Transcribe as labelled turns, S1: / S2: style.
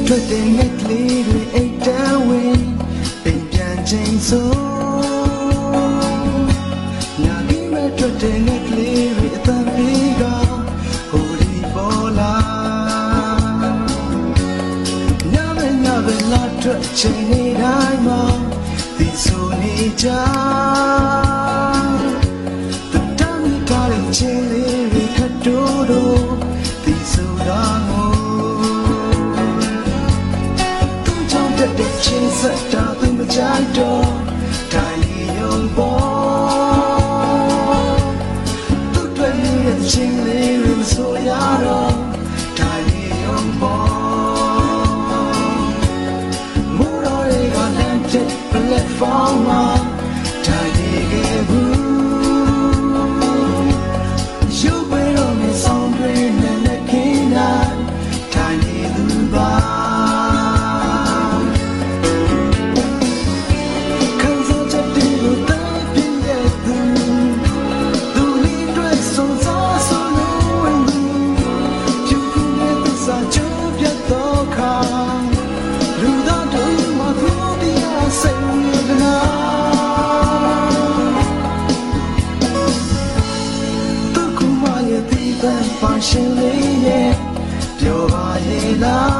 S1: ထွက်တဲ့ငက်ကလေးတွေအိတ်တန်းဝင်အိမ်ပြန်ချိန်ဆုံးညာပြီးမဲ့ထွက်တဲ့ငက်ကလေးတွေအသံလေးကဟိုဒီပေါ်လာညပဲလာထွက်ချိန်နေတိုင်းမှာဒီဆိုနေကြတတမ်းထားတဲ့ချိန်လေးတွေခတ်တိုးတော့ဒီဆိုတာချင်းစတာသူမကြိုက်တော့တိုင်းရုံပေါ်သူတွေ့နေတဲ့ချင်းလေးတွေမဆိုရတော့တိုင်းရုံပေါ်မူတော်တွေကလမ်းကျ platform မှာတိုင်းခဲ့ဘူးရုပ်ပဲတော့မဆောင်တွင်နဲ့ခင်းနိုင်တိုင်းသူပါရှင်လေးရဲ့ပြောပါရဲ့လား